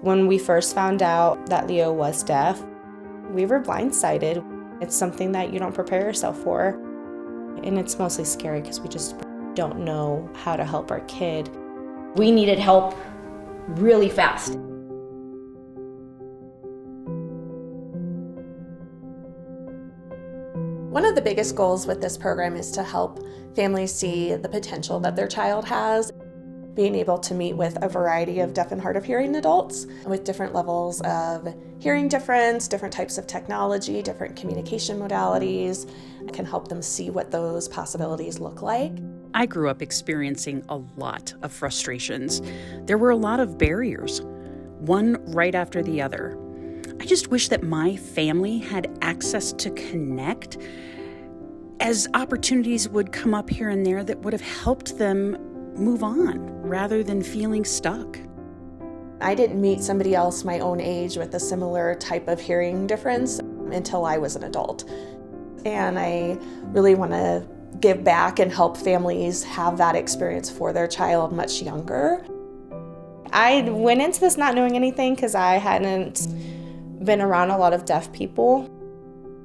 When we first found out that Leo was deaf, we were blindsided. It's something that you don't prepare yourself for. And it's mostly scary because we just don't know how to help our kid. We needed help really fast. One of the biggest goals with this program is to help families see the potential that their child has. Being able to meet with a variety of deaf and hard of hearing adults with different levels of hearing difference, different types of technology, different communication modalities, can help them see what those possibilities look like. I grew up experiencing a lot of frustrations. There were a lot of barriers, one right after the other. I just wish that my family had access to connect, as opportunities would come up here and there that would have helped them move on rather than feeling stuck. I didn't meet somebody else my own age with a similar type of hearing difference until I was an adult. And I really want to give back and help families have that experience for their child much younger. I went into this not knowing anything because I hadn't been around a lot of deaf people.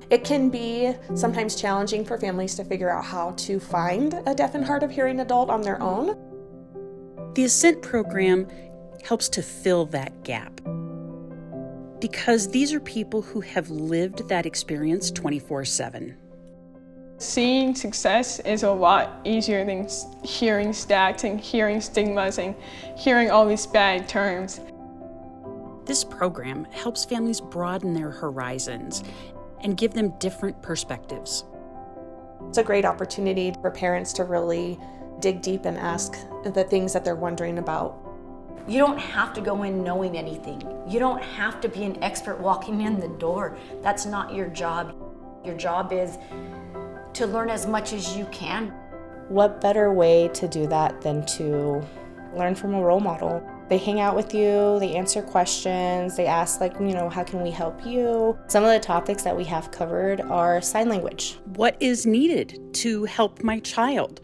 It can be sometimes challenging for families to figure out how to find a deaf and hard of hearing adult on their own. The Ascent program helps to fill that gap because these are people who have lived that experience 24/7. Seeing success is a lot easier than hearing stats and hearing stigmas and hearing all these bad terms. This program helps families broaden their horizons and give them different perspectives. It's a great opportunity for parents to really dig deep and ask the things that they're wondering about. You don't have to go in knowing anything. You don't have to be an expert walking in the door. That's not your job. Your job is to learn as much as you can. What better way to do that than to learn from a role model? They hang out with you, they answer questions, they ask how can we help you? Some of the topics that we have covered are sign language. What is needed to help my child,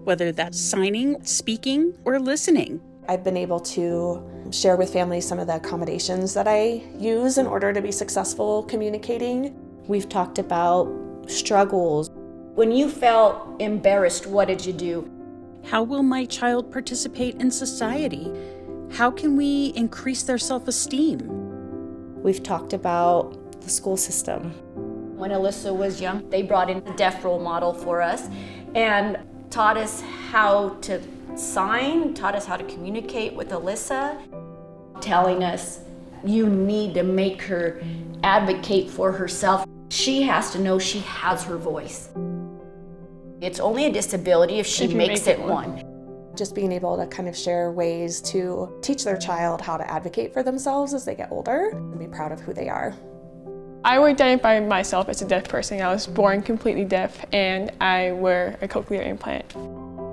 whether that's signing, speaking, or listening? I've been able to share with families some of the accommodations that I use in order to be successful communicating. We've talked about struggles. When you felt embarrassed, what did you do? How will my child participate in society? How can we increase their self-esteem? We've talked about the school system. When Alyssa was young, they brought in a deaf role model for us and taught us how to sign, taught us how to communicate with Alyssa, telling us you need to make her advocate for herself. She has to know she has her voice. It's only a disability if she makes it one. Just being able to kind of share ways to teach their child how to advocate for themselves as they get older and be proud of who they are. I would identify myself as a deaf person. I was born completely deaf and I wear a cochlear implant.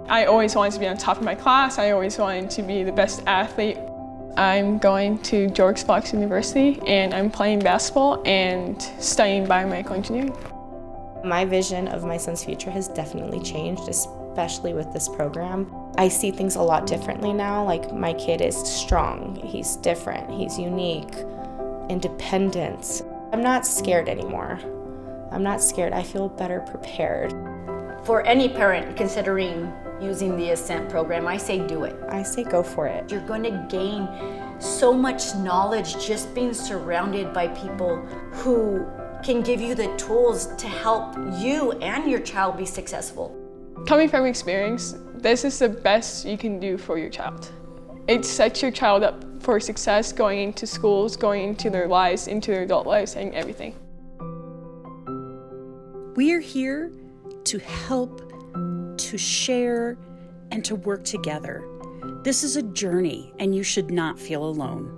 I always wanted to be on top of my class. I always wanted to be the best athlete. I'm going to George Fox University and I'm playing basketball and studying biomedical engineering. My vision of my son's future has definitely changed, especially with this program. I see things a lot differently now. Like, my kid is strong, he's different, he's unique, independent. I'm not scared anymore. I'm not scared. I feel better prepared. For any parent considering using the Ascent program, I say do it. I say go for it. You're going to gain so much knowledge just being surrounded by people who can give you the tools to help you and your child be successful. Coming from experience, this is the best you can do for your child. It sets your child up for success going into schools, going into their lives, into their adult lives, and everything. We are here to help, to share, and to work together. This is a journey, and you should not feel alone.